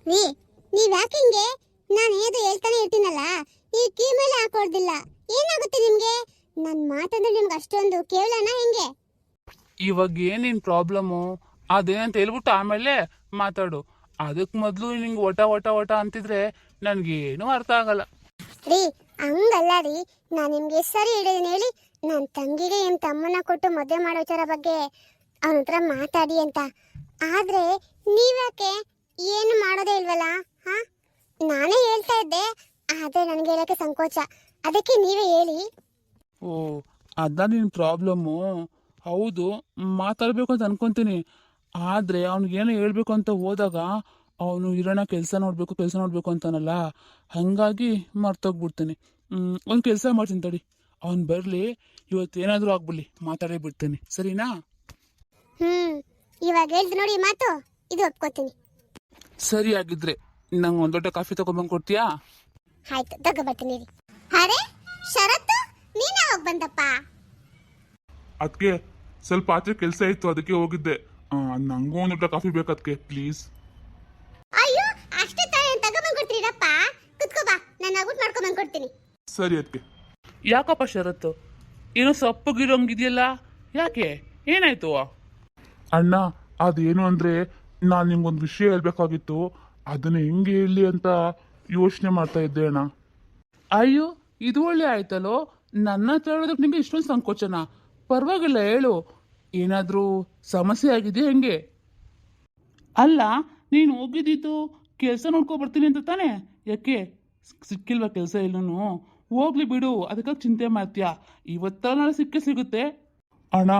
ರೀ, ನೀವ್ ಯಾಕೆ ಹಿಂಗೆ? ನಾನು ಏದು ಹೇಳ್ತಾನೆ ಇರ್ತೀನಲ್ಲ, ನೀವು ಕೀ ಮೇಲೆ ಹಾಕೊಳ್ದಿಲ್ಲ. ಏನಾಗುತ್ತೆ ನಿಮ್ಗೆ? ನನ್ನ ಮಾತಂದ್ರೆ ನಿಮ್ಗೆ ಅಷ್ಟೊಂದು ಕೇಳೋಣ ಹೆಂಗೆ? ಇವಾಗ ಏನಿನ್ ಪ್ರಾಬ್ಲಮ್ಮು ಅದೇನಂತ ಹೇಳ್ಬಿಟ್ಟು ಆಮೇಲೆ ಮಾತಾಡು. ಅದಕ್ಕೆ ಮೊದಲು ನಿಂಗೆ ಒಟ ಒಟ ಒಟ ಅಂತಿದ್ರೆ ನನಗೇನು ಅರ್ಥ ಆಗಲ್ಲ. ರೀ, ಹಂಗಲ್ಲ ರೀ. ನಾನು ನಿಮ್ಗೆ ಎಷ್ಟು ಸರಿ ಹೇಳಿದೀನಿ ಹೇಳಿ, ನನ್ನ ತಂಗಿಗೆ ನಿಮ್ಮ ತಮ್ಮನ ಕೊಟ್ಟು ಮದುವೆ ಮಾಡೋ ವಿಚಾರ ಬಗ್ಗೆ ಅವನ ಹತ್ರ ಮಾತಾಡಿ ಅಂತ. ಆದ್ರೆ ನೀವ್ಯಾಕೆ ಏನು ಮಾಡೋದೇ ಇಲ್ವಲ್ಲ? ಹಾ, ನಾನೇ ಹೇಳ್ತಾ ಇದ್ದೆ, ಆದ್ರೆ ನನಗೆ ಹೇಳಕ್ಕೆ ಸಂಕೋಚ. ಅದಕ್ಕೆ ನೀವೇ ಹೇಳಿ. ಓ, ಅದ ನಿನ್ನ ಪ್ರಾಬ್ಲಮ್ಮು. ಹೌದು, ಮಾತಾಡಬೇಕು ಅಂತ ಅನ್ಕೊಂತೀನಿ. ಆದರೆ ಅವ್ನಿಗೇನೋ ಹೇಳ್ಬೇಕು ಅಂತ ಹೋದಾಗ ಅವನು ಇರೋಣ ಕೆಲಸ ನೋಡಬೇಕು ಅಂತಾನಲ್ಲ, ಹಾಗಾಗಿ ಮರ್ತೋಗ್ಬಿಡ್ತೀನಿ. ಒಂದು ಕೆಲಸ ಮಾಡ್ತೀನಿ ತಡಿ, ಅವ್ನು ಬರಲಿ, ಇವತ್ತೇನಾದರೂ ಆಗ್ಬಿಡ್ಲಿ, ಮಾತಾಡೇ ಬಿಡ್ತೀನಿ, ಸರಿನಾ? ಇವಾಗ ಹೇಳ್ದು ನೋಡಿ ಮಾತು, ಇದು ಒಪ್ಕೋತೀನಿ. ಸರಿ, ಆಗಿದ್ರೆ ನಂಗೆ ಒಂದು ದೊಡ್ಡ ಕಾಫಿ ತಗೊಂಬಂದು ಕೊಡ್ತೀಯಾ? ಆಯ್ತು, ತಗೋ ಬರ್ತೀನಿ ರೀ. ಅರೆ ಶರತ್ತು, ನೀನ್ ಯಾವಾಗ ಬಂದಪ್ಪ? ಅದಕ್ಕೆ ಸ್ವಲ್ಪ ಆಚೆ ಕೆಲಸ ಇತ್ತು, ಅದಕ್ಕೆ ಹೋಗಿದ್ದೆ. ನಂಗೂ ಒಂದು ಲೋಟ ಕಾಫಿ ಬೇಕು ಅದಕ್ಕೆ, ಪ್ಲೀಸ್. ಅಯ್ಯೋ, ಅಷ್ಟೇ ತಾಯಿ ತಗೊಂಬಂದು ಕೊಡ್ತೀರಪ್ಪ. ಕುತ್ಕೋ ಬಾ, ನಾನು ಊಟ ಮಾಡ್ಕೊಂಡ್ ಕೊಡ್ತೀನಿ. ಸರಿ ಅದಕ್ಕೆ. ಯಾಕಪ್ಪ ಶರತ್ತು, ಏನೋ ಸಪ್ಪಗಿರೋಂಗಿದೆಯಲ್ಲ, ಯಾಕೆ? ಏನಾಯ್ತು? ಅಣ್ಣ, ಅದೇನು ಅಂದ್ರೆ ನಾನು ನಿಮ್ಗೊಂದು ವಿಷಯ ಹೇಳ್ಬೇಕಾಗಿತ್ತು. ಅದನ್ನ ಹೆಂಗೆ ಹೇಳಿ ಅಂತ ಯೋಚನೆ ಮಾಡ್ತಾ ಇದ್ದೆ ಅಣ್ಣ. ಅಯ್ಯೋ, ಇದು ಒಳ್ಳೆ ಆಯ್ತಲ್ಲೋ. ನನ್ನ ಹತ್ರ ಹೇಳೋದಕ್ಕೆ ನಿಮಗೆ ಇಷ್ಟೊಂದು ಸಂಕೋಚನ? ಪರವಾಗಿಲ್ಲ, ಹೇಳು. ಏನಾದರೂ ಸಮಸ್ಯೆ ಆಗಿದೆಯಾ ಹೆಂಗೆ? ಅಲ್ಲ, ನೀನು ಹೋಗಿದ್ದಿತ್ತು ಕೆಲಸ ನೋಡ್ಕೊ ಬರ್ತೀನಿ ಅಂತ ತಾನೇ? ಯಾಕೆ ಸಿಕ್ಕಿಲ್ವಾ ಕೆಲಸ ಎಲ್ಲೂ? ಹೋಗ್ಲಿ ಬಿಡು, ಅದಕ್ಕಾಗಿ ಚಿಂತೆ ಮಾಡ್ತೀಯಾ? ಇವತ್ತ ನಾಳೆ ಸಿಗುತ್ತೆ. ಅಣ್ಣ,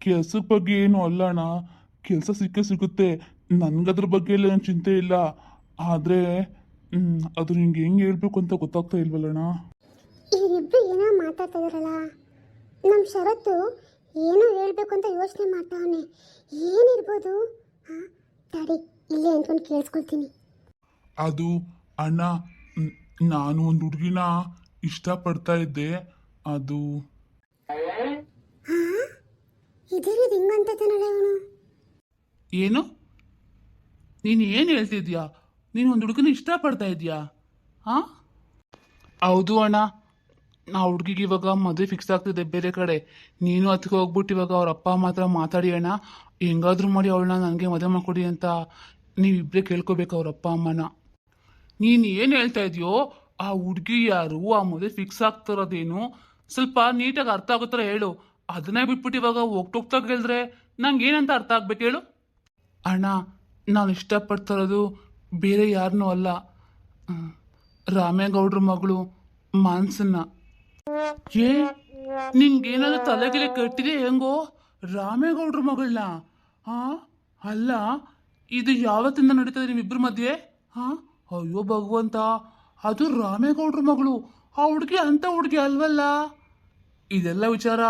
ಕೆಲ್ಸದ ಬಗ್ಗೆ ಏನು ಅಲ್ಲ ಅಣ್ಣ, ಕೆಲಸ ಸಿಗುತ್ತೆ. ನನ್ಗದ್ರ ಬಗ್ಗೆ ಎಲ್ಲ ಏನು ಚಿಂತೆ ಇಲ್ಲ. ಆದರೆ ಅದು ನಿಂಗೆ ಹೆಂಗೆ ಹೇಳ್ಬೇಕು ಅಂತ ಗೊತ್ತಾಗ್ತಾ ಇಲ್ವಲ್ಲಣ್ಣ. ಇವರಿಬ್ರು ಏನೋ ಮಾತಾಡ್ತಾ ಇದಾರಲ್ಲ. ನಮ್ಮ ಶರತ್ತು ಏನೋ ಹೇಳ್ಬೇಕು ಅಂತ ಯೋಚನೆ ಮಾಡ್ತಾವನೆ. ಏನಿರ್ಬೋದು? ಹಾ, ತಡಿ, ಇಲ್ಲೇ ಅಂದ್ಕೊಂಡು ಕೇಳಿಸ್ಕೊಳ್ತೀನಿ. ಅದು ಅಣ್ಣ, ನಾನು ಒಂದು ಹುಡುಗಿನ ಇಷ್ಟಪಡ್ತಾ ಇದ್ದೆ. ಅದು ಹಾ, ಇದೇನಿದು ಹಿಂಗಂತನಲ್ಲ ಇವನು? ಏನು? ನೀನು ಏನು ಹೇಳ್ತಿದ್ಯಾ? ನೀನು ಒಂದು ಹುಡುಗನ ಇಷ್ಟಪಡ್ತಾ ಇದೆಯಾ? ಹಾಂ, ಹೌದು ಅಣ್ಣ. ಆ ಹುಡುಗಿಗೆ ಇವಾಗ ಮದುವೆ ಫಿಕ್ಸ್ ಆಗ್ತಿದೆ ಬೇರೆ ಕಡೆ. ನೀನು ಅದಕ್ಕೆ ಹೋಗ್ಬಿಟ್ಟು ಇವಾಗ ಅವ್ರ ಅಪ್ಪ ಅಮ್ಮ ಹತ್ರ ಮಾತಾಡಿ ಅಣ್ಣ, ಹೆಂಗಾದ್ರೂ ಮಾಡಿ ಅವಳನ್ನ ನನಗೆ ಮದುವೆ ಮಾಡಿಕೊಡಿ ಅಂತ ನೀವಿಬ್ಬರೇ ಕೇಳ್ಕೊಬೇಕು ಅವ್ರ ಅಪ್ಪ ಅಮ್ಮನ. ನೀನು ಏನು ಹೇಳ್ತಾ ಇದೆಯೋ, ಆ ಹುಡುಗಿ ಯಾರು, ಆ ಮದುವೆ ಫಿಕ್ಸ್ ಆಗ್ತಿರೋದೇನು, ಸ್ವಲ್ಪ ನೀಟಾಗಿ ಅರ್ಥ ಆಗೋ ಥರ ಹೇಳು. ಅದನ್ನೇ ಬಿಟ್ಬಿಟ್ಟು ಇವಾಗ ಹೋಗ್ತಾ ಕೇಳಿದ್ರೆ ನಂಗೆ ಏನಂತ ಅರ್ಥ ಆಗ್ಬೇಕು ಹೇಳು? ಅಣ್ಣ, ನಾನು ಇಷ್ಟಪಡ್ತಾ ಇರೋದು ಬೇರೆ ಯಾರನ್ನೂ ಅಲ್ಲ, ರಾಮೇಗೌಡ್ರ ಮಗಳು ಮಾನ್ಸನ್ನ. ಏ, ನಿಂಗೇನಾದ್ರೂ ತಲೆಗಿಲೆ ಕಟ್ಟಿದೆ ಹೆಂಗೋ? ರಾಮೇಗೌಡ್ರ ಮಗಳನ್ನ? ಹಾ, ಅಲ್ಲ, ಇದು ಯಾವತ್ತಿಂದ ನಡೀತದೆ ನಿಮ್ಮಿಬ್ಬರ ಮಧ್ಯೆ? ಹಾ, ಅಯ್ಯೋ ಭಗವಂತ, ಅದು ರಾಮೇಗೌಡ್ರ ಮಗಳು. ಆ ಹುಡುಗಿ ಅಂತ ಹುಡುಗಿ ಅಲ್ವಲ್ಲ? ಇದೆಲ್ಲ ವಿಚಾರ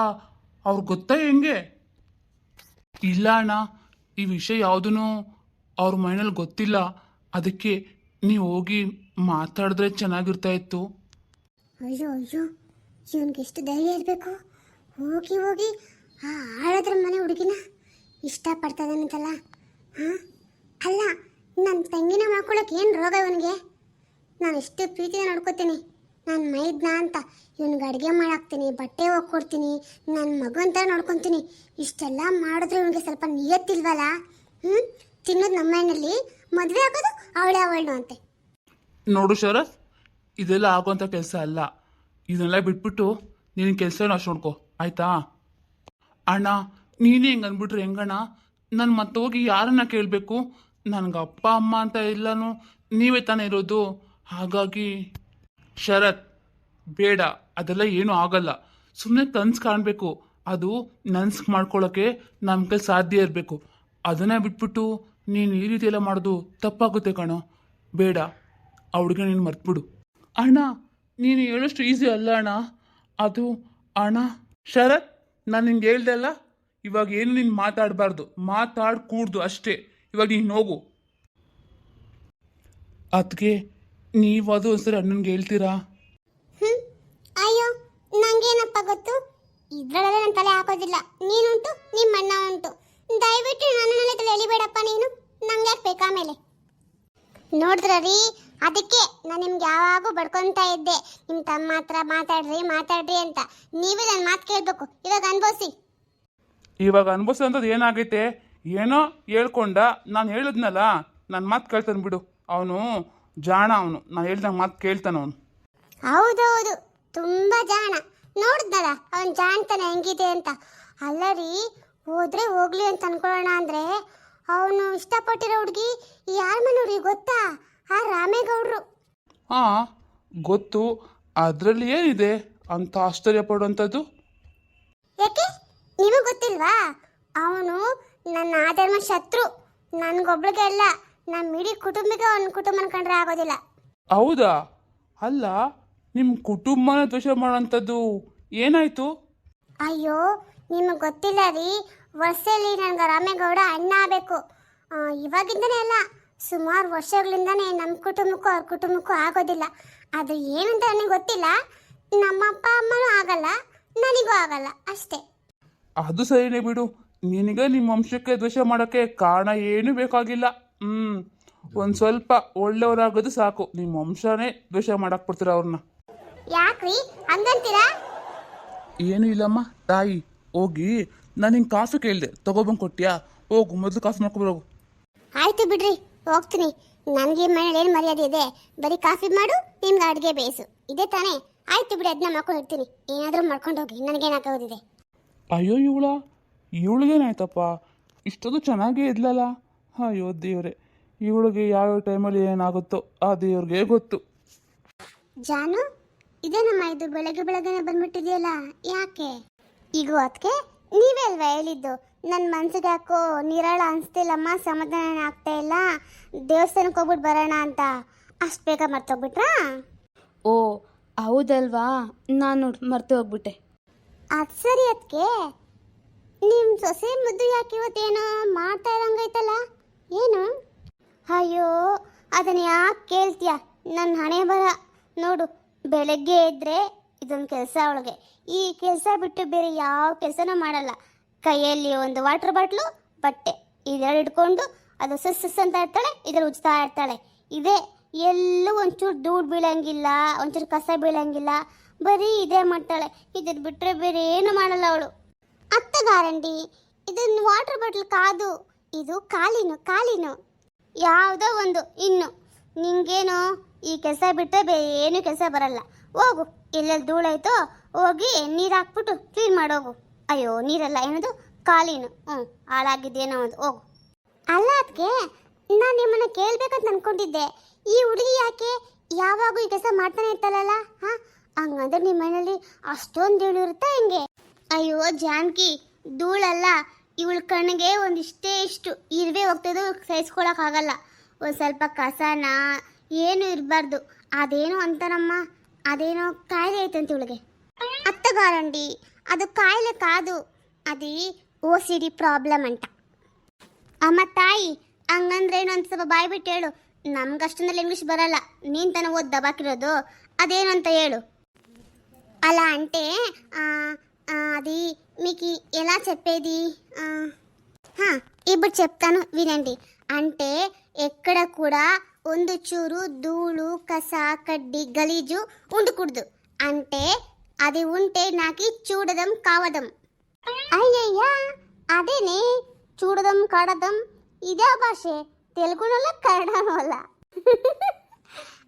ಅವ್ರಿಗೆ ಗೊತ್ತಾ ಹೆಂಗೆ? ಇಲ್ಲ ಅಣ್ಣ, ಈ ವಿಷಯ ಯಾವುದೂ ಅವ್ರ ಮೈನಲ್ಲಿ ಗೊತ್ತಿಲ್ಲ. ಅದಕ್ಕೆ ನೀವು ಹೋಗಿ ಮಾತಾಡಿದ್ರೆ ಚೆನ್ನಾಗಿರ್ತಾ ಇತ್ತು. ಅಯ್ಯೋ ಅಯ್ಯೋ, ಇವನ್ಗೆ ಎಷ್ಟು ಧೈರ್ಯ ಇರಬೇಕು? ಹೋಗಿ ಹೋಗಿ ಆ ಆಳದ್ರ ಮನೆ ಹುಡುಗಿನ ಇಷ್ಟಪಡ್ತಾ ಇದ್ದಾನಂತಲ್ಲ. ಹಾಂ, ಅಲ್ಲ, ನನ್ನ ತಂಗಿನ ಮಾಡ್ಕೊಳಕ್ಕೆ ಏನು ರೋಗ ಇವನಿಗೆ? ನಾನು ಎಷ್ಟು ಪ್ರೀತಿನ ನೋಡ್ಕೋತೀನಿ ನನ್ನ ಮೈದ್ನ ಅಂತ. ಇವನಿಗೆ ಅಡುಗೆ ಮಾಡಾಕ್ತೀನಿ, ಬಟ್ಟೆ ಹೋಗ್ಕೊಡ್ತೀನಿ, ನನ್ನ ಮಗು ಥರ ನೋಡ್ಕೊತೀನಿ. ಇಷ್ಟೆಲ್ಲ ಮಾಡಿದ್ರೆ ಇವನಿಗೆ ಸ್ವಲ್ಪ ನಿಯತ್ತಿಲ್ವಲ್ಲ? ತಿನ್ನೋದು ನಮ್ಮ ಮನೆಯಲ್ಲಿ, ಮದುವೆ ಆಗೋದು ಅವಳನು ಅಂತೆ. ನೋಡು ಶರತ್, ಇದೆಲ್ಲ ಆಗೋಂಥ ಕೆಲಸ ಅಲ್ಲ. ಇದನ್ನೆಲ್ಲ ಬಿಟ್ಬಿಟ್ಟು ನೀನು ಕೆಲಸ ಅಷ್ಟು ನೋಡ್ಕೊ, ಆಯ್ತಾ? ಅಣ್ಣ, ನೀನೇ ಹೆಂಗೆ ಅಂದ್ಬಿಟ್ರೆ ಹೆಂಗಣ್ಣ? ನಾನು ಮತ್ತೆ ಹೋಗಿ ಯಾರನ್ನ ಕೇಳಬೇಕು? ನನಗೆ ಅಪ್ಪ ಅಮ್ಮ ಅಂತ ಎಲ್ಲನೂ ನೀವೇ ತಾನೇ ಇರೋದು. ಹಾಗಾಗಿ ಶರತ್, ಬೇಡ, ಅದೆಲ್ಲ ಏನೂ ಆಗಲ್ಲ. ಸುಮ್ಮನೆ ಕನ್ಸು ಕಾಣಬೇಕು. ಅದು ನನ್ಸ್ಗೆ ಮಾಡ್ಕೊಳ್ಳೋಕ್ಕೆ ನಮ್ಮ ಕೈ ಸಾಧ್ಯ ಇರಬೇಕು. ಅದನ್ನೇ ಬಿಟ್ಬಿಟ್ಟು ನೀನು ಈ ರೀತಿ ಎಲ್ಲ ಮಾಡೋದು ತಪ್ಪಾಗುತ್ತೆ ಕಣೋ. ಬೇಡ, ಆ ಹುಡುಗ ನೀನು ಮರ್ತ್ಬಿಡು. ಅಣ್ಣ, ನೀನು ಹೇಳೋಷ್ಟು ಈಸಿ ಅಲ್ಲ ಅಣ್ಣ ಅದು. ಅಣ್ಣ ಶರತ್, ನಾನು ನಿಂಗೆ ಹೇಳ್ದೆ ಅಲ್ಲ, ಇವಾಗ ಏನು ನೀನು ಮಾತಾಡಬಾರ್ದು, ಮಾತಾಡ್ಕೂಡ್ದು ಅಷ್ಟೇ. ಇವಾಗ ನೀನು ಹೋಗು. ಅದಕ್ಕೆ ನೀವು ಅದು ಒಂದ್ಸರಿ ಅಣ್ಣನಿಗೆ ಹೇಳ್ತೀರಾ? ಅಯ್ಯೋ, ನಂಗೇನಪ್ಪ ಗೊತ್ತು? ಇದ್ರೊಳಗೆ ನನ್ನ ತಲೆ ಹಾಕೋದಿಲ್ಲ. ನೀನುಂಟು, ನಿಮ್ಮ ಅಣ್ಣ ಉಂಟು. ದಯವಿಟ್ಟು ನನ್ನ ತಲೆ ಎಳಿಬೇಡಪ್ಪ ನೀನು. ನಂಗೆ ಯಾಕೆ ಬೇಕಾ ಮೇಲೆ? ನೋಡಿದ್ರಿ, ಅದಕ್ಕೆ ನಾನು ನಿಮ್ಗೆ ಯಾವಾಗೂ ಬಡ್ಕೊಂತ ಇದ್ದೆ, ನಿಮ್ಮ ತಮ್ಮ ಹತ್ರ ಮಾತಾಡ್ರಿ ಮಾತಾಡ್ರಿ ಅಂತ. ನೀವೇ ನನ್ನ ಮಾತು ಕೇಳಬೇಕು. ಇವಾಗ ಅನ್ಭವಿಸಿ. ಇವಾಗ ಅನ್ಭವಿಸೋಂಥದ್ದು ಏನಾಗೈತೆ? ಏನೋ ಹೇಳ್ಕೊಂಡ, ನಾನು ಹೇಳಿದ್ನಲ್ಲ, ನನ್ನ ಮಾತು ಕೇಳ್ತಾನೆ ಬಿಡು. ಅವನು ಜಾಣ, ಅವನು ನಾನು ಹೇಳ್ದಂಗೆ ಮಾತು ಕೇಳ್ತಾನೆ ಅವನು. ಹೌದೌದು, ತುಂಬಾ ಜಾಣ. ನೋಡಿದ್ನಲ್ಲ ಅವನ್ ಜಾಣ್ತಾನೆ ಹೆಂಗಿದೆ ಅಂತ. ಅಲ್ಲ ರೀ, ಹೋದ್ರೆ ಹೋಗ್ಲಿ ಅಂತ ಅನ್ಕೊಳ್ಳೋಣ ಅಂದ್ರೆ ಅವನು ಇಷ್ಟಪಟ್ಟಿರೋ ಹುಡುಗಿ ಯಾರ ಮನೆಯವ್ರಿಗೆ ಗೊತ್ತಾ? ಆ ರಾಮೇಗೌಡರು. ಹಾಂ ಗೊತ್ತು, ಅದರಲ್ಲಿ ಏನಿದೆ ಅಂತ ಆಶ್ಚರ್ಯ ಪಡುವಂಥದ್ದು? ಯಾಕೆ ನಿಮಗೆ ಗೊತ್ತಿಲ್ವಾ? ಅವನು ನನ್ನ ಆಧರ್ಮ ಶತ್ರು. ನನ್ಗೊಬ್ಳಿಗೆ ಅಲ್ಲ, ನಮ್ಮ ಇಡೀ ಕುಟುಂಬಕ್ಕೆ ಅವನ ಕುಟುಂಬನ ಕಂಡ್ರೆ ಆಗೋದಿಲ್ಲ. ಹೌದಾ? ಅಲ್ಲ, ನಿಮ್ಮ ಕುಟುಂಬನ ದ್ವೇಷ ಮಾಡೋಂಥದ್ದು ಏನಾಯ್ತು? ಅಯ್ಯೋ, ನಿಮಗೆ ಗೊತ್ತಿಲ್ಲ ರೀ, ವರ್ಷದಲ್ಲಿ ನನಗೆ ರಾಮೇಗೌಡ ಅಣ್ಣ ಆಗಬೇಕು. ಇವಾಗಿಂದನೇ ಅಲ್ಲ, ಸುಮಾರು ವರ್ಷಗಳಿಂದನೇ ನಮ್ಮ ಕುಟುಂಬಕ್ಕೂ ಅವ್ರ ಕುಟುಂಬಕ್ಕೂ ಆಗೋದಿಲ್ಲ. ಅದು ಏನಂತ ನನಗೆ ಗೊತ್ತಿಲ್ಲ. ನಮ್ಮ ಅಪ್ಪ ಅಮ್ಮನೂ ಆಗಲ್ಲ, ನನಗೂ ಆಗಲ್ಲ, ಅಷ್ಟೇ. ಅದು ಸರಿನೇ ಬಿಡು. ನಿನಗೆ ನಿಮ್ಮ ವಂಶಕ್ಕೆ ದ್ವೇಷ ಮಾಡೋಕ್ಕೆ ಕಾರಣ ಏನೂ ಬೇಕಾಗಿಲ್ಲ. ಒಂದು ಸ್ವಲ್ಪ ಒಳ್ಳೆಯವರಾಗೋದು ಸಾಕು, ನಿಮ್ಮ ವಂಶನೇ ದ್ವೇಷ ಮಾಡಕ್ಕೆ ಬಿಡ್ತೀರ ಅವ್ರನ್ನ. ಯಾಕ್ರಿ ಹಂಗಂತೀರಾ? ಏನೂ ಇಲ್ಲಮ್ಮ ತಾಯಿ, ಹೋಗಿ ನಾನು ಹಿಂಗೆ ಕಾಫಿ ಕೇಳಿದೆ, ತಗೊಬಂದು ಕೊಟ್ಟಿಯಾ? ಹೋಗು, ಮೊದಲು ಕಾಫಿ ಮಾಡ್ಕೊಬರೋಗು. ಆಯ್ತು ಬಿಡ್ರಿ, ಹೋಗ್ತೀನಿ. ನನಗೆ ಮನೇಲಿ ಏನು ಮರ್ಯಾದೆ ಇದೆ? ಬರೀ ಕಾಫಿ ಮಾಡು, ನಿಮ್ಗೆ ಅಡುಗೆ ಬೇಯಿಸು, ಇದೇ ತಾನೇ? ಆಯ್ತು ಬಿಡಿ, ಅದನ್ನ ಮಾಡ್ಕೊಂಡಿರ್ತೀನಿ. ಏನಾದರೂ ಮಾಡ್ಕೊಂಡು ಹೋಗಿ, ನನಗೇನಾಗೋದಿದೆ. ಅಯ್ಯೋ ಇವಳಿಗೇನಾಯ್ತಪ್ಪ? ಇಷ್ಟೊಂದು ಚೆನ್ನಾಗೇ ಇದ್ಲಲ್ಲ. ಅಯ್ಯೋ ದೇವ್ರೆ, ಇವಳಿಗೆ ಯಾವ್ಯಾವ ಟೈಮಲ್ಲಿ ಏನಾಗುತ್ತೋ ಆ ದೇವ್ರಿಗೆ ಗೊತ್ತು. ಜಾನು, ಇದೇನಮ್ಮ ಇದು ಬೆಳಗ್ಗೆ ಬೆಳಗ್ಗೆನೆ ಬಂದ್ಬಿಟ್ಟಿದೆಯಲ್ಲ, ಯಾಕೆ? ಈಗ ಅದಕ್ಕೆ ನೀವೇ ಅಲ್ವಾ ಹೇಳಿದ್ದು, ನನ್ನ ಮನ್ಸಿಗೆ ಯಾಕೋ ನಿರಾಳ ಅನಿಸ್ತಿಲ್ಲಮ್ಮ, ಸಮಾಧಾನ ಆಗ್ತಾ ಇಲ್ಲ, ದೇವಸ್ಥಾನಕ್ಕೆ ಹೋಗ್ಬಿಟ್ಟು ಬರೋಣ ಅಂತ. ಅಷ್ಟು ಬೇಗ ಮರ್ತೋಗ್ಬಿಟ್ರಾ? ಓ ಹೌದಲ್ವಾ, ನಾನು ಮರ್ತು ಹೋಗ್ಬಿಟ್ಟೆ. ಅದು ಸರಿ. ಅದಕ್ಕೆ ನಿಮ್ಮ ಸೊಸೆ ಮುದ್ದು ಯಾಕೆ ಇವತ್ತೇನೋ ಮಾಡ್ತಾ ಇರಂಗೈತಲ್ಲ, ಏನು? ಅಯ್ಯೋ, ಅದನ್ನ ಯಾಕೆ ಕೇಳ್ತೀಯ? ನನ್ನ ಹಣೆ ಬರ ನೋಡು, ಬೆಳಗ್ಗೆ ಇದ್ದರೆ ಇದೊಂದು ಕೆಲಸ ಅವಳಿಗೆ. ಈ ಕೆಲಸ ಬಿಟ್ಟು ಬೇರೆ ಯಾವ ಕೆಲಸನೂ ಮಾಡಲ್ಲ. ಕೈಯಲ್ಲಿ ಒಂದು ವಾಟರ್ ಬಾಟ್ಲು, ಬಟ್ಟೆ ಇದೆರಡು ಇಟ್ಕೊಂಡು ಅದು ಸುಸ್ ಅಂತ ಇರ್ತಾಳೆ, ಇದ್ರಲ್ಲಿ ಉಜ್ತಾ ಇರ್ತಾಳೆ. ಇದೇ, ಎಲ್ಲೂ ಒಂಚೂರು ಧೂಳು ಬೀಳಂಗಿಲ್ಲ, ಒಂಚೂರು ಕಸ ಬೀಳಂಗಿಲ್ಲ, ಬರೀ ಇದೇ ಮಾಡ್ತಾಳೆ. ಇದನ್ನು ಬಿಟ್ಟರೆ ಬೇರೆ ಏನು ಮಾಡಲ್ಲ ಅವಳು. ಅತ್ತಗಾರಂಡಿ, ಇದನ್ನು ವಾಟರ್ ಬಾಟ್ಲ್ ಕಾದು, ಇದು ಕಾಲಿನು ಯಾವುದೋ ಒಂದು. ಇನ್ನು ನಿಂಗೇನು ಈ ಕೆಲಸ ಬಿಟ್ಟರೆ ಬೇರೆ ಏನು ಕೆಲಸ ಬರಲ್ಲ. ಹೋಗು, ಎಲ್ಲೆಲ್ಲಿ ಧೂಳಾಯ್ತೋ ಹೋಗಿ ನೀರು ಹಾಕ್ಬಿಟ್ಟು ಕ್ಲೀನ್ ಮಾಡೋಗು. ಅಯ್ಯೋ, ನೀರಲ್ಲ, ಏನದು ಕಾಲಿನು, ಹಾಳಾಗಿದ್ದೇನೋ ಒಂದು, ಹೋಗು. ಅಲ್ಲ ಅದಕ್ಕೆ ನಾನು ನಿಮ್ಮನ್ನ ಕೇಳ್ಬೇಕಂತ ಅನ್ಕೊಂಡಿದ್ದೆ, ಈ ಹುಡುಗಿ ಯಾಕೆ ಯಾವಾಗೂ ಈ ಕೆಲಸ ಮಾಡ್ತಾನೆ ಇರ್ತಾಳಲ್ಲ? ಹಾಂ, ಹಂಗಂದ್ರೆ ನಿಮ್ಮ ಮನೇಲಿ ಅಷ್ಟೊಂದು ಧೂಳು ಇರುತ್ತಾ ಹೆಂಗೆ? ಅಯ್ಯೋ ಜಾನಕಿ, ಧೂಳಲ್ಲ, ಇವಳ ಕಣ್ಣಿಗೆ ಒಂದಿಷ್ಟೇ ಇಷ್ಟು ಇರುವೆ ಹೋಗ್ತಿದ್ದು ಸಹಿಸ್ಕೊಳಕ್ಕಾಗಲ್ಲ. ಒಂದು ಸ್ವಲ್ಪ ಕಸನ ಏನು ಇರಬಾರ್ದು. ಅದೇನೋ ಅಂತಾರಮ್ಮ, ಅದೇನೋ ಕಾಯಿಲೆ ಐತಂತ ಇವಳಿಗೆ. ಅತ್ತಗಾರಂಡಿ, ಅದು ಕಾಯಿಲೆ ಕಾದು, ಅದು OCD ಪ್ರಾಬ್ಲಮ್ ಅಂತ. ಅಮ್ಮ ತಾಯಿ, ಹಂಗಂದ್ರೇನು ಅಂತ ಸ್ವಲ್ಪ ಬಾಯಿ ಬಿಟ್ಟು ಹೇಳು. ನಮ್ಗಷ್ಟೊಂದಲ್ಲಿ ಇಂಗ್ಲೀಷ್ ಬರಲ್ಲ, ನೀನು ತಾನೇ ಓದಿ ದಬಾಕಿರೋದು. అదేను అంత ఏడు అలా అంటే అది మీకు ఎలా చెప్పేది ఇప్పుడు చెప్తాను వినండి. అంటే ఎక్కడ కూడా ಒಂದು ಚೂರು ಧೂಳು ಕಸ ಕಡ್ಡಿ ಗಲೀಜು ఉండకూడదు. అంటే అది ఉంటే నాకు చూడడం కావడం. అయ్యయ్యా అదేనే చూడడం కాడడం ఇదే భాషೆ తెలుగునోళ్ళ కన్నడనోళ్ళ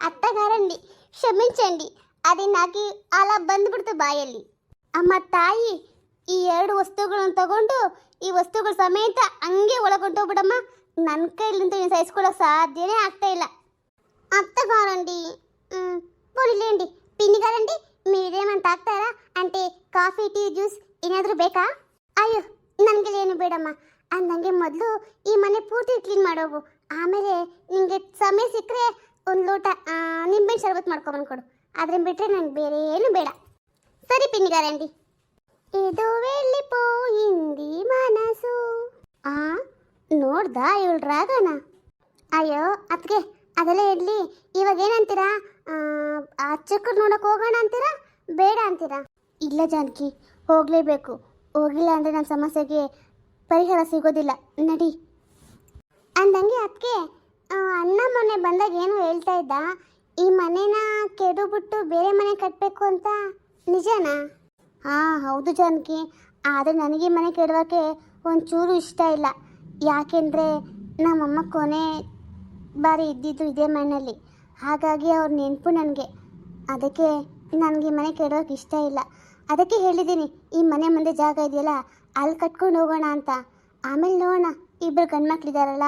అత్తగారండి క్షమించండి, అది నాకు అలా ಬಂದ್ಬಿಡ್ತು ಬಾಯಲ್ಲಿ. ಅಮ್ಮ ತಾಯಿ, ಈ ಎರಡು ವಸ್ತುಗಳನ್ನು ತಗೊಂಡು ಈ ವಸ್ತುಗಳ ಸಮೇತ ಹಂಗೆ ಒಳಗೊಂಡೋಗ್ಬಿಡಮ್ಮ. ನನ್ನ ಕೈಲಿಂದ ನೀವು ಸಹಿಸ್ಕೊಳ್ಳೋಕೆ సాధ్యమే ಆಗ್ತಾ ಇಲ್ಲ. అత్తగారండి పోనీలేండి. పిన్నిగారండి మీరేమంత ಆಗ್ತಾరా? అంటే ಕಾಫಿ ಟೀ ಜ್ಯೂಸ್ ಏನಾದರೂ ಬೇಕಾ? ಅಯ್ಯೋ ನನಗೇನು ಬೇಡಮ್ಮ. ಅಂದಂಗೆ ಮೊದಲು ಈ ಮನೆ ಪೂರ್ತಿ ಕ್ಲೀನ್ ಮಾಡೋಗು. ಆಮೇಲೆ ನಿಮಗೆ ಸಮಯ ಸಿಕ್ಕರೆ ಒಂದು ಲೋಟ ನಿಂಬೆಹಣ್ಣು ಶರಬತ್ತು ಮಾಡ್ಕೊಂಬಂದ್ಕೊಡು. ಅದನ್ನ ಬಿಟ್ಟರೆ ನನಗೆ ಬೇರೆ ಏನು ಬೇಡ. ಸರಿ పిన్నిగారండి. ಇದು వెళ్ళిపోయింది మనసు. ನೋಡ್ದಾ ಇವಳು ರಾಗನ? ಅಯ್ಯೋ ಅದಕ್ಕೆ ಅದೆಲ್ಲ ಇರಲಿ. ಇವಾಗ ಏನಂತೀರಾ? ಚಕ್ರ ನೋಡೋಕೆ ಹೋಗೋಣ ಅಂತೀರಾ ಬೇಡ ಅಂತೀರಾ? ಇಲ್ಲ ಜಾನಕಿ, ಹೋಗಲೇಬೇಕು. ಹೋಗಿಲ್ಲ ಅಂದರೆ ನನ್ನ ಸಮಸ್ಯೆಗೆ ಪರಿಹಾರ ಸಿಗೋದಿಲ್ಲ. ನಡಿ. ಅಂದಂಗೆ ಅದಕ್ಕೆ ಅಣ್ಣ ಮೊನ್ನೆ ಬಂದಾಗ ಏನೋ ಹೇಳ್ತಾ ಇದ್ದ, ಈ ಮನೇನ ಕೆಡುಬಿಟ್ಟು ಬೇರೆ ಮನೆ ಕಟ್ಟಬೇಕು ಅಂತ. ನಿಜನಾ? ಹಾಂ ಹೌದು ಜಾನಕಿ. ಆದರೆ ನನಗೆ ಮನೆ ಕೆಡೋಕ್ಕೆ ಒಂಚೂರು ಇಷ್ಟ ಇಲ್ಲ. ಯಾಕೆಂದರೆ ನಮ್ಮಮ್ಮ ಕೊನೆ ಬಾರಿ ಇದ್ದಿದ್ದು ಇದೇ ಮನೆಯಲ್ಲಿ, ಹಾಗಾಗಿ ಅವ್ರ ನೆನಪು ನನಗೆ. ಅದಕ್ಕೆ ನನಗೆ ಮನೆ ಕೆಡೋಕ್ಕೆ ಇಷ್ಟ ಇಲ್ಲ. ಅದಕ್ಕೆ ಹೇಳಿದ್ದೀನಿ, ಈ ಮನೆ ಮುಂದೆ ಜಾಗ ಇದೆಯಲ್ಲ ಅಲ್ಲಿ ಕಟ್ಕೊಂಡು ಹೋಗೋಣ ಅಂತ. ಆಮೇಲೆ ನೋಡೋಣ, ಇಬ್ಬರು ಗಂಡ್ಮಕ್ಳಿದಾರಲ್ಲ,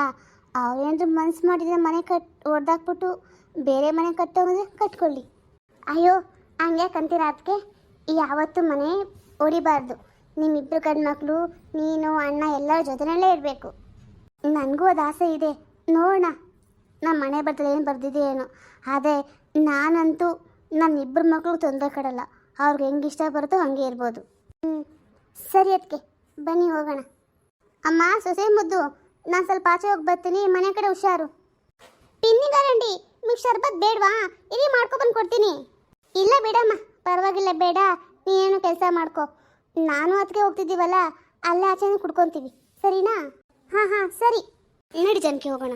ಅವ್ರೇನಾದ್ರು ಮನ್ಸು ಮಾಡಿದ್ರೆ ಮನೆ ಹೊಡೆದಾಕ್ಬಿಟ್ಟು ಬೇರೆ ಮನೆ ಕಟ್ಟೋಂದ್ರೆ ಕಟ್ಕೊಳ್ಳಿ. ಅಯ್ಯೋ ಹಂಗ್ಯಾಕೆ ಅಂತೀರ ಅದಕ್ಕೆ? ಯಾವತ್ತೂ ಮನೆ ಹೊಡಿಬಾರ್ದು. ನಿಮ್ಮಿಬ್ಬರು ಗಂಡ್ಮಕ್ಳು, ನೀನು ಅಣ್ಣ ಎಲ್ಲರ ಜೊತೆಯಲ್ಲೇ ಇರಬೇಕು. ನನಗೂ ಅದು ಆಸೆ ಇದೆ. ನೋಡೋಣ ನಮ್ಮ ಮನೆ ಬರ್ತದೆ ಏನು ಬರ್ದಿದೆ ಏನೋ. ಆದರೆ ನಾನಂತೂ ನನ್ನಿಬ್ಬರು ಮಕ್ಳಿಗೆ ತೊಂದರೆ ಕೊಡಲ್ಲ. ಅವ್ರಿಗೆ ಹೆಂಗೆ ಇಷ್ಟ ಬರುತ್ತೋ ಹಂಗೆ ಇರ್ಬೋದು. ಸರಿ ಅದಕ್ಕೆ ಬನ್ನಿ ಹೋಗೋಣ. ಅಮ್ಮ ಸೊಸೆ ಮುದ್ದು, ನಾನು ಸ್ವಲ್ಪ ಆಚೆ ಹೋಗಿ ಬರ್ತೀನಿ, ಮನೆ ಕಡೆ ಹುಷಾರು. ಪಿನ್ನಿಗಾರಂಡಿ ನಿಮಗೆ ಶರ್ಬತ್ ಬೇಡವಾ? ಇರಿ ಮಾಡ್ಕೊಬಂದು ಕೊಡ್ತೀನಿ. ಇಲ್ಲ ಬೇಡಮ್ಮ, ಪರವಾಗಿಲ್ಲ, ಬೇಡ, ನೀನೇನು ಕೆಲಸ ಮಾಡ್ಕೊ. ನಾನು ಅದಕ್ಕೆ ಹೋಗ್ತಿದ್ದೀವಲ್ಲ, ಅಲ್ಲೇ ಆಚೆನೇ ಕುಡ್ಕೊತೀವಿ, ಸರಿನಾ? ಹಾಂ ಹಾಂ ಸರಿ, ನಡಿ ಜನಕ್ಕೆ ಹೋಗೋಣ.